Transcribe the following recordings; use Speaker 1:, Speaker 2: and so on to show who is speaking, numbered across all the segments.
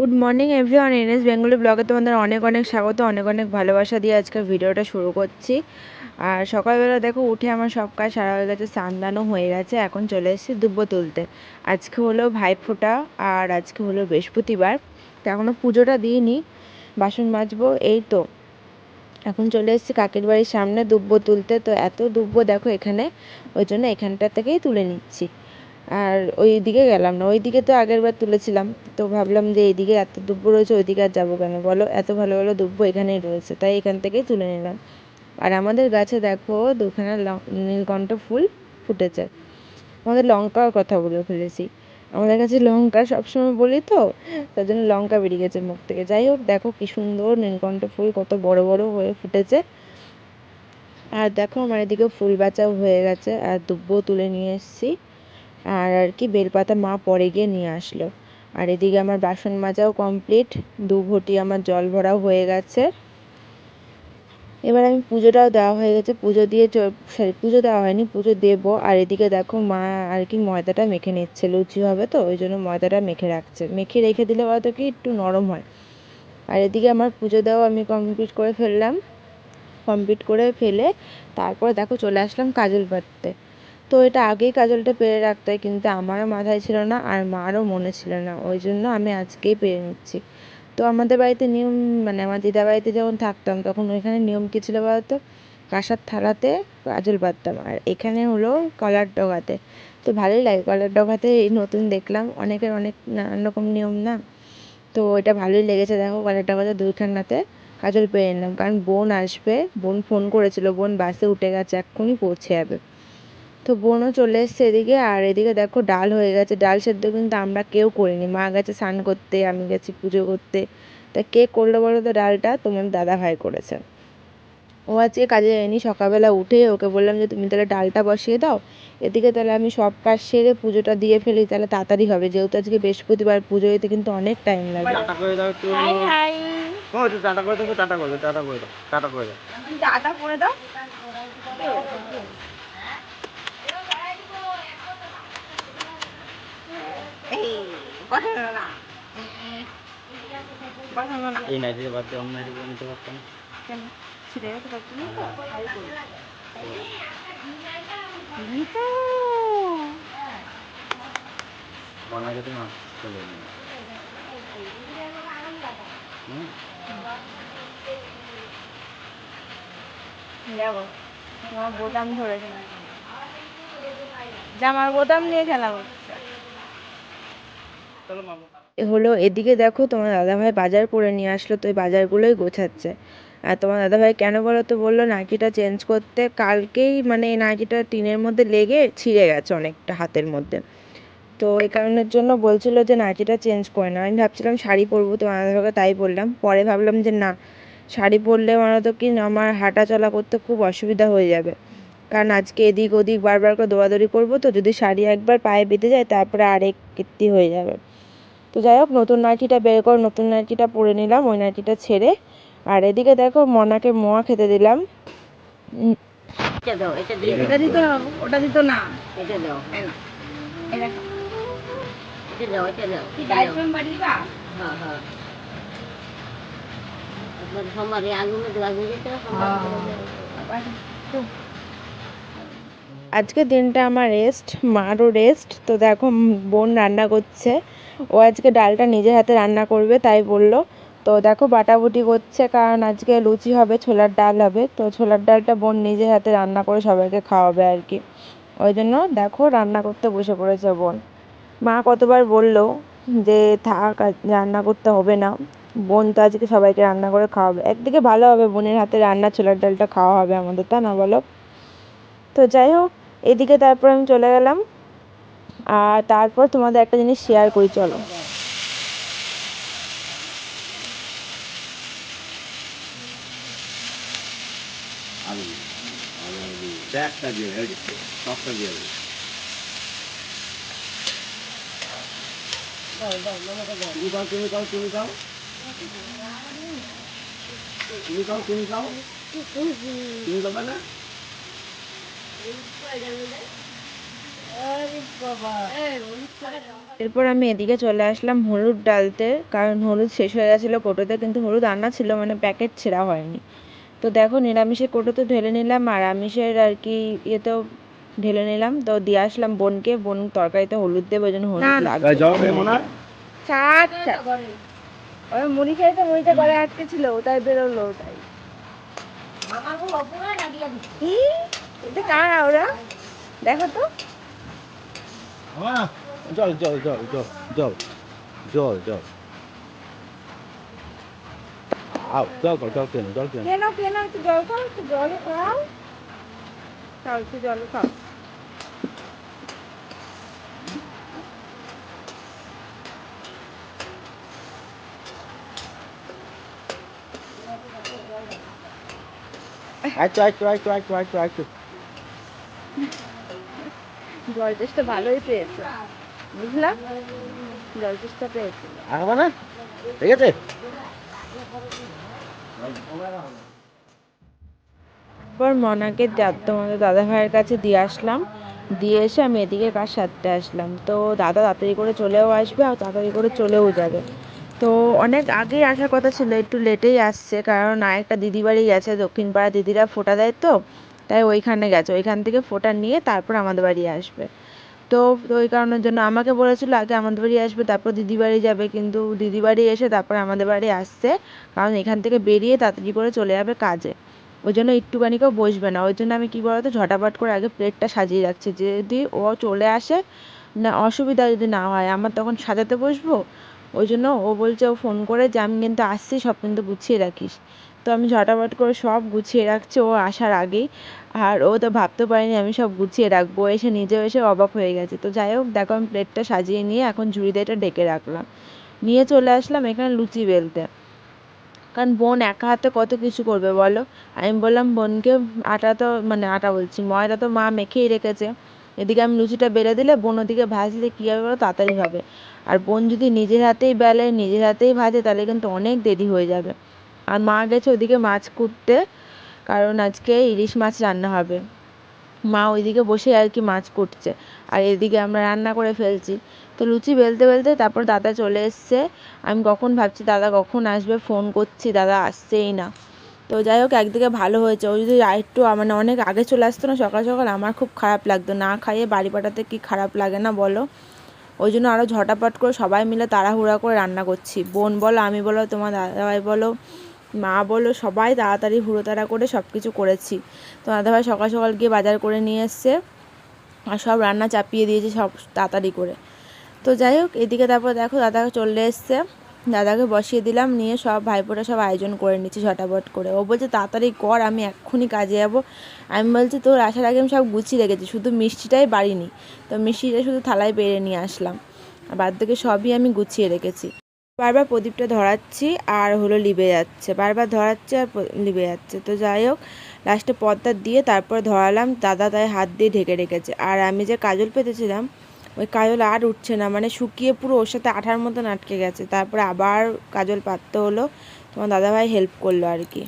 Speaker 1: Good morning everyone, NS Bengali ব্লগে তোমাদের অনেক অনেক স্বাগত, অনেক অনেক ভালোবাসা দিয়ে আজকের ভিডিওটা শুরু করছি। আর সকালবেলা দেখো উঠে আমার সব কাজ সারা হয়ে গেছে, স্নান হয়ে গেছে। এখন চলে এসেছি দুব্বো তুলতে। আজকে হলো ভাইফোঁটা আর আজকে হলো বৃহস্পতিবার, তো এখনও পুজোটা দিইনি, বাসন মাজবো এই তো। এখন চলে এসেছি কাকির বাড়ির সামনে দুব্বো তুলতে। তো এত দুব্বো দেখো এখানে, ওই জন্য এখানটা থেকেই তুলে নিচ্ছি। আর ওই দিকে গেলাম না, ওই দিকে তো আগের বার তুলেছিলাম, তো ভাবলাম যে এইদিকে এত দুব্বো রয়েছে ওই দিকে আর যাবো কেন বলো, এত ভালো ভালো দুব্বো এখানেই রয়েছে, তাই এখান থেকেই তুলে নিলাম। আর আমাদের গাছে দেখো দুখানা নীলকণ্ঠ ফুল ফুটেছে। আমাদের লঙ্কার কথা বলে ফেলেছি, আমাদের কাছে লঙ্কা সবসময় বলি তো, তার জন্য লঙ্কা বেরিয়ে গেছে মুখ থেকে। যাই হোক, দেখো কি সুন্দর নীলকণ্ঠ ফুল, কত বড় বড় হয়ে ফুটেছে। আর দেখো আমার এদিকে ফুল বাঁচাও হয়ে গেছে আর দুব্বো তুলে নিয়ে এসেছি। আর কি বেলপাতা মা পরে গিয়ে নিয়ে আসলো। আর এদিকে আমার বাসন মাজাও কমপ্লিট, 2 ঘটি আমার জল ভরাও হয়ে গেছে। এবার আমি পুজোটাও দেওয়া হয়ে গেছে, পুজো দিয়ে পুজো দেওয়া হয়নি, পুজো দেবো। আর এদিকে দেখো মা আর কি ময়দাটা মেখে নিচ্ছে, লুচি হবে তো ওই জন্য ময়দাটা মেখে রাখছে। মেখে রেখে দিলে বলতো কি একটু নরম হয়। আর এদিকে আমার পুজো দেওয়া আমি কমপ্লিট করে ফেললাম, কমপ্লিট করে ফেলে তারপর দেখো চলে আসলাম কাজল পাড়তে। তো এটা আগেই কাজলটা পেরে রাখতে হয়, কিন্তু আমারও মাথায় ছিল না আর মারও মনে ছিল না, ওই জন্য আমি আজকেই পেরে নিচ্ছি। তো আমাদের বাড়িতে নিয়ম, মানে আমার দিদা বাড়িতে যখন থাকতাম তখন ওইখানে নিয়ম কী ছিল বলতো, কাঁসার থালাতে কাজল পারতাম, আর এখানে হলো কলার ডগাতে। তো ভালোই লাগে কলার ডগাতে, এই নতুন দেখলাম, অনেকের অনেক নানান রকম নিয়ম না, তো এটা ভালোই লেগেছে। দেখো কলার ডগাতে দুইখানাতে কাজল পেরে নিলাম, কারণ বোন আসবে, বোন ফোন করেছিল, বোন বাসে উঠে গেছে, এক্ষুনি পৌঁছে যাবে। তো বোনও চলে এসছে এদিকে। আর এদিকে দেখো ডাল হয়ে গেছে, ডাল সেদ্ধ কিন্তু আমরা কেউ করিনি, মা গেছে স্নান করতে, আমি গেছি পুজো করতে। তা কে করলো বলো তো ডালটা? তোমার দাদা ভাই করেছে। ও আজকে কাজে যায়নি, সকালবেলা উঠে ওকে বললাম যে তুমি তাহলে ডালটা বসিয়ে দাও, এদিকে তাহলে আমি সব কাজ সেরে পুজোটা দিয়ে ফেলি, তাহলে তাড়াতাড়ি হবে, যেহেতু আজকে বৃহস্পতিবার, পুজো দিতে কিন্তু অনেক টাইম লাগে।
Speaker 2: টাটা করে দাও একটু।
Speaker 1: High high.
Speaker 2: ও একটু টাটা করে দাও, টাটা করে দাও, টাটা করে দাও, টাটা করে দাও।
Speaker 1: টাটা করে দাও।
Speaker 2: এই নাইটিতে বাদ দিয়ে অন্য নাইটি নিতে পারতাম।
Speaker 1: কেন ছিঁড়ে গেছে পারছি না তো, হাই করি।
Speaker 2: বানাই যেতে না চলে যাবে।
Speaker 1: দেখো তোমার বোতাম ধরেছে, জামার বোতাম নিয়ে খেলা করছে।
Speaker 2: চলো মামু।
Speaker 1: হলো এদিকে দেখো তোমার দাদাভাই বাজার করে নিয়ে আসলো, তো ওই বাজারগুলোই গোছাচ্ছে। আর তোমার দাদাভাই কেন বলো তো, বললো নাইটিটা চেঞ্জ করতে, কালকেই মানে এই নাইটিটা টিনের মধ্যে লেগে ছিঁড়ে গেছে অনেকটা হাতের মধ্যে, তো এই কারণের জন্য বলছিল যে নাইটিটা চেঞ্জ করে না। আমি ভাবছিলাম শাড়ি পরবো, তোমার দাদাভাইকে তাই বললাম। পরে ভাবলাম যে না, শাড়ি পরলে মানে তো কি আমার হাঁটা চলা করতে খুব অসুবিধা হয়ে যাবে, কারণ আজকে এদিক ওদিক বারবার করে দৌড়াদৌড়ি করবো, তো যদি শাড়ি একবার পায়ে বেঁধে যায় তারপরে আরেক কীর্তি হয়ে যাবে। তো যাই হোক, নতুন নাইটিটা বের করে নতুন নাইটিটা পরে নিলাম, ওই নাইটিটা ছেড়ে। আর এদিকে দেখো মনাকে মোয়া খেতে দিলাম। এটা দিতে হবে, ওটা দিত না, এটা দাও, এটা দাও, এটা দাও, কি ডাইসন বাড়ি বা? হ্যাঁ হ্যাঁ, আপনার সোমবারে আগুনে দেওয়া যেতে হবে। আজকে দিনটা আমার রেস্ট, মারও রেস্ট। তো দেখো বোন রান্না করছে, ও আজকে ডালটা নিজের হাতে রান্না করবে তাই বললো। তো দেখো বাটাবুটি করছে, কারণ আজকে লুচি হবে, ছোলার ডাল হবে, তো ছোলার ডালটা বোন নিজের হাতে রান্না করে সবাইকে খাওয়াবে আর কি, ওই জন্য দেখো রান্না করতে বসে পড়েছে বোন। মা কতবার বললো যে থাক আজ রান্না করতে হবে না, বোন তো আজকে সবাইকে রান্না করে খাওয়াবে, একদিকে ভালো হবে, বোনের হাতে রান্না ছোলার ডালটা খাওয়া হবে আমাদের, তা না বলো? তো যাই হোক, এদিকে তারপর আমি চলে গেলাম। আর তারপর তোমাদের একটা জিনিস শেয়ার করি, চলো।
Speaker 2: ব্যাগটা দিয়ে সবটা দিয়ে তুমি খাও, তুমি খাও, তুমি খাও, তুমি খাও, তুমি খাও, তুমি খাবে না?
Speaker 1: এরপর আমি এদিকে চলে আসলাম হলুদ ডালতে, কারণ হলুদ শেষ হয়ে গেছিলো কোটোতে, কিন্তু হলুদ আনা ছিল, মানে প্যাকেট ছেঁড়া হয়নি। তো দেখো নিরামিষের কোটোতে ঢেলে নিলাম আর আমিষের আর কি ইয়েতেও ঢেলে নিলাম। তো দিয়ে আসলাম বোনকে, বোন তরকারিতে হলুদ দেবে, ওই জন্য হলুদ লাগবে। ওই মুড়ি খেয়ে তো মুড়িটা গলায় আটকে ছিল, ওটাই বেরোলো, ওটাই এটা কারা ওরা দেখো তো।
Speaker 2: জল জল জল জল জল জল জল আও জল খাও, জল কেন জল কেন
Speaker 1: কেন কেন একটু জল খাও, একটু জল খাও, খাও একটু জল খাও।
Speaker 2: আচ্ছা আচ্ছা আচ্ছা আচ্ছা আচ্ছা আচ্ছা
Speaker 1: জল টেস্টটা ভালোই পেয়েছে, বুঝলাম, জল টেস্টটা পেয়েছে।
Speaker 2: আসবে না, ঠিক আছে।
Speaker 1: তারপর মনাকে তোমাদের দাদা ভাইয়ের কাছে দিয়ে আসলাম, দিয়ে এসে আমি এদিকে কাজ সারতে আসলাম। তো দাদা তাড়াতাড়ি করে চলেও আসবে আর তাড়াতাড়ি করে চলেও যাবে। তো অনেক আগেই আসার কথা ছিল, একটু লেটেই আসছে, কারণ আরেকটা দিদি বাড়ি গেছে, দক্ষিণ পাড়া দিদিরা ফোঁটা দেয়, তো তাই ওইখানে গেছে, ওইখান থেকে ফোঁটা নিয়ে তারপর আমাদের বাড়ি আসবে। তো তো ওই কারণের জন্য আমাকে বলেছিল আগে আমাদের বাড়ি আসবে তারপর দিদি বাড়ি যাবে, কিন্তু দিদি বাড়ি এসে তারপর আমাদের বাড়ি আসছে, কারণ এখান থেকে বেরিয়ে তাড়াতাড়ি করে চলে যাবে কাজে। ওই জন্য একটুখানিকেও বসবে না, ওই জন্য আমি কী বলতো ঝটাপট করে আগে প্লেটটা সাজিয়ে রাখছি, যদি ও চলে আসে না অসুবিধা যদি না হয় আমার তখন সাজাতে বসবো। ওই জন্য ও বলছে, ও ফোন করে যে আমি কিন্তু আসছি, সব কিন্তু গুছিয়ে রাখিস। তো আমি ঝটাপট করে সব গুছিয়ে রাখছি ও আসার আগেই। আর ও তো ভাবতে পারেনি আমি সব গুছিয়ে রাখবো, এসে নিজেও এসে অবাক হয়ে গেছে। তো যাই হোক দেখো আমি প্লেটটা সাজিয়ে নিয়ে এখন ঝুড়িতে এটা ডেকে রাখলাম, নিয়ে চলে আসলাম এখানে লুচি বেলতে, কারণ বোন একা হাতে কত কিছু করবে বলো। আমি বললাম বোনকে আটা তো মানে আটা বলছি ময়দা তো মা মেখেই রেখেছে, এদিকে আমি লুচিটা বেলে দিলে বোন ওদিকে ভাজলে কী হবে বলো, তাড়াতাড়ি হবে। আর বোন যদি নিজের হাতেই বেলে নিজের হাতেই ভাজে তাহলে কিন্তু অনেক দেরি হয়ে যাবে। আর মা গেছে ওদিকে মাছ কুটতে, কারণ আজকে ইলিশ মাছ রান্না হবে, মা ওইদিকে বসে আর কি মাছ কুটছে, আর এদিকে আমরা রান্না করে ফেলছি। তো লুচি বেলতে বেলতে তারপর দাদা চলে এসছে, আমি কখন ভাবছি দাদা কখন আসবে, ফোন করছি দাদা আসছেই না। তো যাই হোক একদিকে ভালো হয়েছে, ও যদি আরেকটু মানে অনেক আগে চলে আসতো না সকাল সকাল, আমার খুব খারাপ লাগতো, না খাইয়ে বাড়ি পাঠাতে কি খারাপ লাগে না বলো। ওই জন্য আরও ঝটাপট করে সবাই মিলে তাড়াহুড়া করে রান্না করছি, বোন বলো আমি বলো তোমার দাদাভাই বলো মা বলো, সবাই তাড়াতাড়ি হুড়োতাড়া করে সব কিছু করেছি। তো দাদাভাই সকাল সকাল গিয়ে বাজার করে নিয়ে এসছে আর সব রান্না চাপিয়ে দিয়েছে সব তাড়াতাড়ি করে। তো যাই হোক এদিকে তারপর দেখো দাদা চলে এসছে, দাদাকে বসিয়ে দিলাম, নিয়ে সব ভাইপোরা সব আয়োজন করে নিচ্ছি ঝটাপট করে। ও বলছে তাড়াতাড়ি কর আমি এক্ষুনি কাজে যাবো। আমি বলছি তোর আসার আগে আমি সব গুছিয়ে রেখেছি, শুধু মিষ্টিটাই বাড়িনি, তো মিষ্টিটা শুধু থালায় বেড়ে নিয়ে আসলাম, আর বাদ থেকে সবই আমি গুছিয়ে রেখেছি। বারবার প্রদীপটা ধরাচ্ছি আর হলো লিবে যাচ্ছে, বারবার ধরাচ্ছে আর লিবে যাচ্ছে। তো যাই হোক লাস্টে পর্দা দিয়ে তারপর ধরালাম, দাদা তাই হাত দিয়ে ঢেকে রেখেছে। আর আমি যে কাজল পেতেছিলাম ওই কাজল আর উঠছে না, মানে শুকিয়ে পুরো ওর সাথে আঠার মতন আটকে গেছে, তারপরে আবার কাজল পাততে হলো, তোমার দাদাভাই হেল্প করলো আর কি।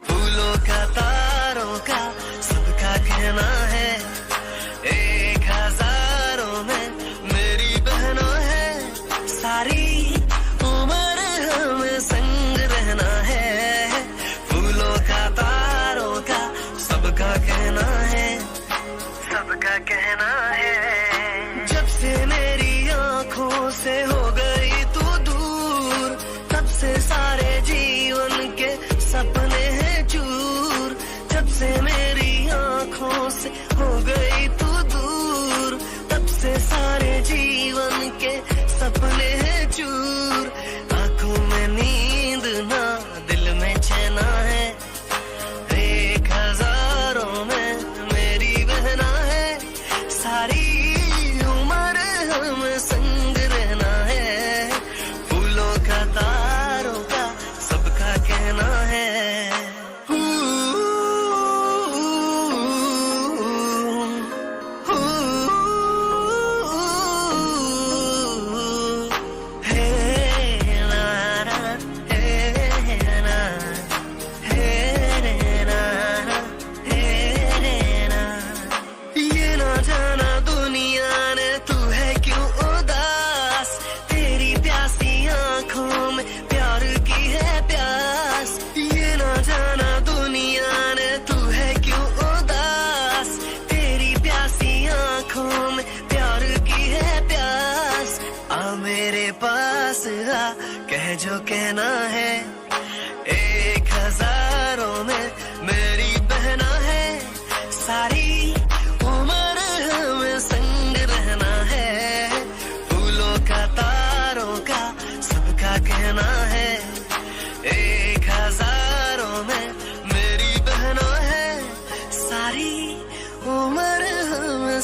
Speaker 3: फूलों का तारों का सबका कहना है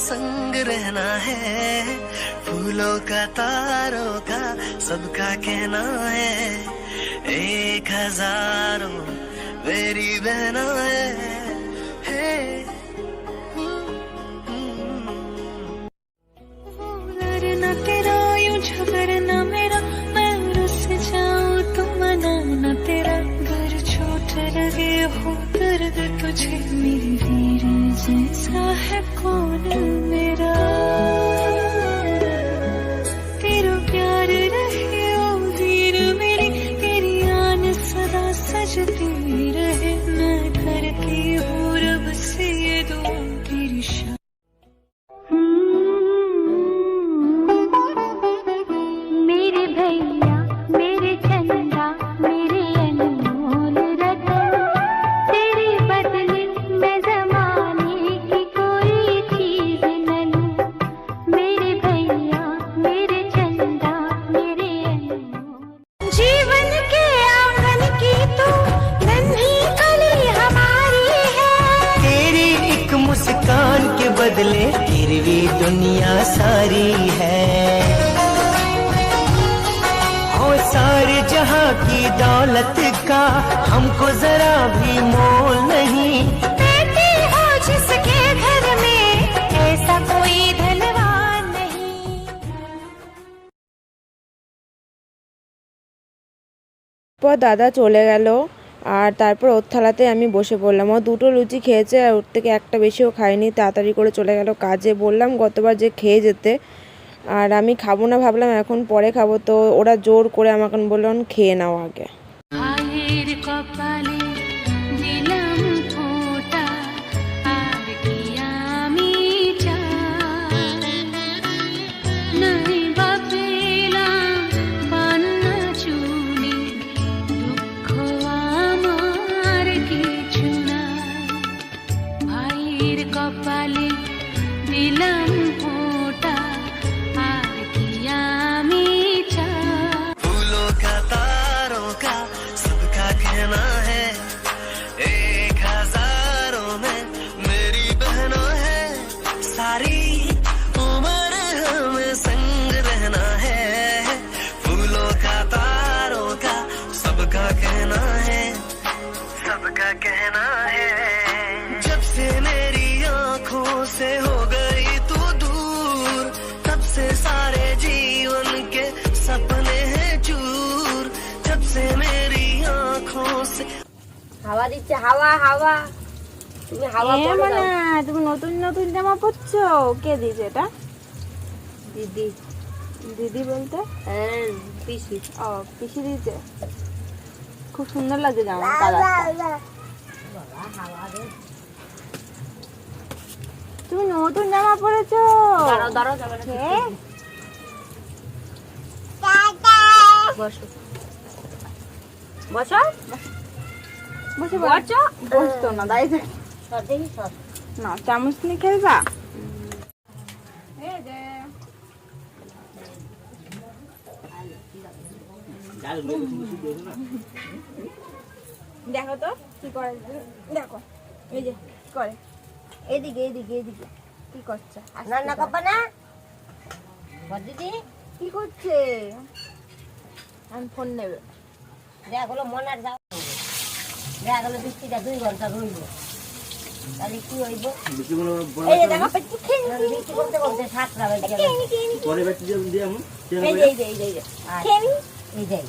Speaker 3: संग रहना है, फूलों का तारों का सबका कहना है, 1000 मेरी बहना है।
Speaker 4: लड़ना तेरा यूं झगड़ना मेरा, मैं रुस जाऊं तो मनाना तेरा, घर छोट लगे हो दर्द तुझे, मेरी वीर जैसा है कौन मेरा, तेरा प्यार रहे ओ वीर मेरी, तेरी आन सदा सजती रहे, मैं करती हूँ रब से ये दुआ तेरी शान। मेरे भैया मेरे चंदा मेरे अनमोल रतन, तेरे बदले मैं ज़माने की कोई चीज़ न लूं, मेरे भैया मेरे चंदा मेरे अनमोल। जीवन के आंगन की तो नन्ही कली हमारी है,
Speaker 3: तेरी एक मुस्कान के बदले गिरवी दुनिया सारी है, हो सारे जहां की दौलत का हमको जरा भी मोल नहीं,
Speaker 4: बेटी हो जिसके घर में ऐसा कोई धनवान नहीं।
Speaker 1: পর দাদা চলে গেল আর তারপর ওর থালাতে আমি বসে পড়লাম। ও দুটো লুচি খেয়েছে আর ওর থেকে একটা বেশিও খায়নি, তাড়াতাড়ি করে চলে গেল কাজে। বললাম গতবার যে খেয়ে যেতে, আর আমি খাবো না ভাবলাম এখন পরে খাবো, তো ওরা জোর করে আমাকে বললো খেয়ে নাও আগে।
Speaker 4: ভাইয়ের কপালে দিলাম ফোঁটা, আর কি আমি চাই, নাই বা পেলাম পান্না চুনি, দুঃখ আমার কিছু নাই, ভাইয়ের কপালে দিলাম ফোঁটা, আর কি আমি চাই।
Speaker 3: फूलों का तारों का सबका कहना है, 1000 में मेरी बहना है, सारी उम्र हमें संग रहना है, फूलों का तारों का सबका कहना है, सबका कहना है। जब से मेरी आंखों से हो गई तू दूर, तब से सारे जीवन के सपने हैं चूर, जब से मेरी आंखों से
Speaker 5: হাওয়া দিচ্ছে, হাওয়া হাওয়া, তুমি হাওয়া করো না।
Speaker 1: তুমি নতুন নতুন জামা পরছো? কে দিয়েছে এটা?
Speaker 5: দিদি,
Speaker 1: দিদি বলতে?
Speaker 5: হ্যাঁ পিসি।
Speaker 1: ও পিসি দিয়েছে। খুব সুন্দর লাগছে জামা কালারটা। তুমি নতুন জামা পরেছো?
Speaker 5: দাঁড়াও দাঁড়াও জামাটা ঠিক করে দিই। বসো বসো
Speaker 1: বসে পড়ছো? বসতো না, দাঁড়িয়ে থাক।
Speaker 5: সর দেখি সর।
Speaker 1: না চামচ নিয়ে খেলবা? দেখো তো কি করে, দেখো এই যে কি করে,
Speaker 5: এদিকে এদিকে এদিকে
Speaker 1: কি করছে,
Speaker 5: রান্না করবা না দিদি?
Speaker 1: কি করছে? আমি ফোন নেবে।
Speaker 5: দেখা গেলো মনার যাও, দেখা গেলো বৃষ্টিটা 2 ঘন্টা রইল, তাহলে কি হইব? এই যে দেখো পেটে বৃষ্টি করতে করতে 7টা বেজে গেল।
Speaker 2: পরে ব্যাটি দিয়ে আমি
Speaker 5: এই যে এই যে এই যে খেলি এই যে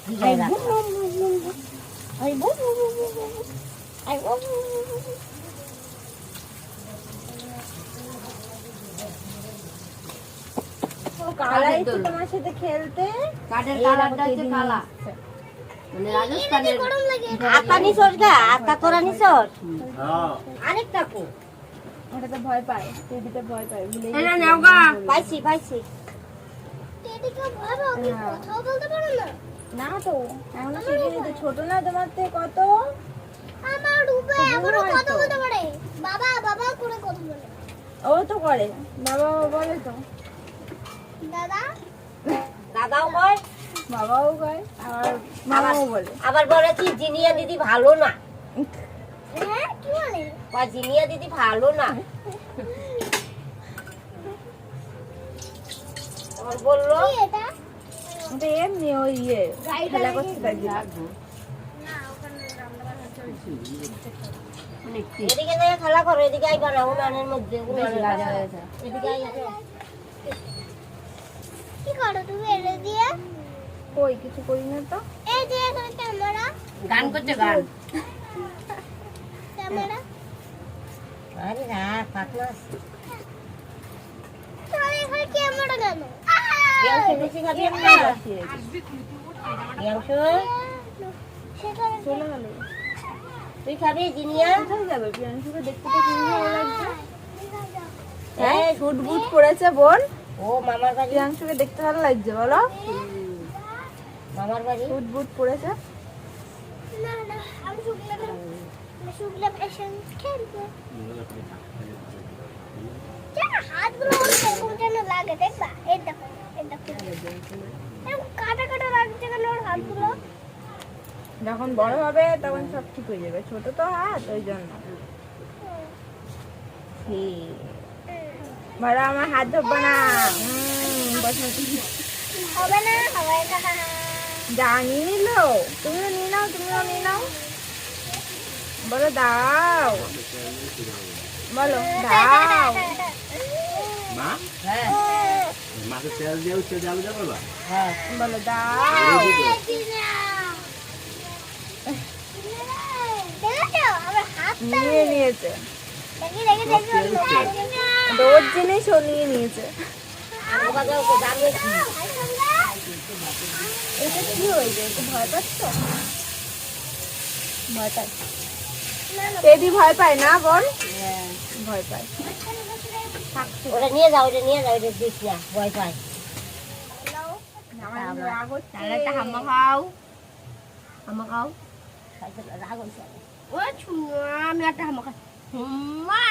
Speaker 5: দিগাই রাখ।
Speaker 1: আই বউ আই বউ কালা এসে তোমার সাথে খেলতে।
Speaker 5: কাঠের কালারটা হচ্ছে কালা, মানে রাজস্থানের আতা নিছস গা, আতা তোরা নিছস
Speaker 2: হ্যাঁ
Speaker 5: আরেকটা কো
Speaker 1: ওটা তো ভয় পায়, টেডিতে ভয় পায়, ভুলে
Speaker 5: এটা নাও গা। পাইছি পাইছি।
Speaker 4: টেডিকে ভয় পাও কি কথা বলতে পারো না?
Speaker 1: না তো এখন শিখিনি তো, ছোট না তোমার থেকে কত।
Speaker 4: আমার রূপে এখনো কথা বলতে পারে, বাবা বাবা করে কথা বলে।
Speaker 1: ও তো করে, বাবা বাবা বলে তো,
Speaker 4: দাদা
Speaker 5: দাদাও কয়,
Speaker 1: বাবাও কয়, আর মামাও বলে।
Speaker 5: আবার বলে কি জিনিয়া দিদি ভালো না,
Speaker 4: হ্যাঁ কি বলে?
Speaker 5: বা জিনিয়া দিদি ভালো না। আমার বললো
Speaker 1: ওটা এমনি ওই খেলা করতে থাকি।
Speaker 5: এদিকে যাই খেলা করো, এদিকে আইবা না উনানের মধ্যে, এদিকে আইবা।
Speaker 6: কি করো তুমি এনে দিয়ে?
Speaker 1: কই কিছু করি না তো।
Speaker 6: এই যে এখানে ক্যামেরা,
Speaker 5: গান করছে গান।
Speaker 6: ক্যামেরা।
Speaker 5: আরে রাখ পাকনা।
Speaker 6: তাহলে এখানে ক্যামেরা কেন?
Speaker 5: ইয়াংশু বেশি খাবি না? ইয়াংশু
Speaker 6: সেখানে
Speaker 1: চলে গেল।
Speaker 5: তুই খাবি জিনিয়া?
Speaker 1: কোথায় যাবে? প্রিয়াংশুকে দেখতে তো খুব ভালো লাগছে।
Speaker 5: হ্যাঁ
Speaker 1: শুট বুট পরেছে বোন।
Speaker 5: ও মামার বাড়ি,
Speaker 1: প্রিয়াংশুকে দেখতে ভালো লাগছে বলো।
Speaker 5: মামার বাড়ি।
Speaker 1: শুট বুট পরেছে।
Speaker 6: না না আমি শুকলা পেশেন্ট খেলবো। যেন হাতগুলো এরকম যেন লাগে, দেখবা? এই দেখো, এই দেখো। এরকম কাটা কাটা লাগছে কেন ওর হাতগুলো?
Speaker 1: যখন বড় হবে তখন সব ঠিক হয়ে যাবে, ছোট তো হাত ওই জন্য। বড় আমার হাত ধরবো না। বসো।
Speaker 6: হবে না, হবে না।
Speaker 1: জানি নিল, তুমিও নিয়ে নাও, তুমিও নিয়ে নাও। বলো দাও, বলো দাও।
Speaker 2: মা
Speaker 5: হ্যাঁ
Speaker 2: মাকে তেল দিয়ে উঠে যাবে যাবে বা
Speaker 5: হ্যাঁ
Speaker 1: বলো দাও।
Speaker 6: দেখেছো আমার হাত?
Speaker 1: নিয়ে নিয়েছে,
Speaker 6: দেখি দেখি দেখি
Speaker 1: রোজ জিনিস ও নিয়ে নিয়েছে।
Speaker 5: আমাকে দাও তো দাম বেশি।
Speaker 1: এটা কি হয়েছে? একটু ভয় পাচ্ছ? ভয় পাই। টেডি ভয় পায় না বোন? ভয় পায়।
Speaker 5: ওটা নিয়ে যাও, ওটা নিয়ে যাও, ওটা দিস না, ভয় পায়। তাহলে একটা হাম্মা খাও, হাম্মা খাও। রাগ হয়েছে। ও ছুয়া, আমি একটা হাম্মা খাই। হুম্মা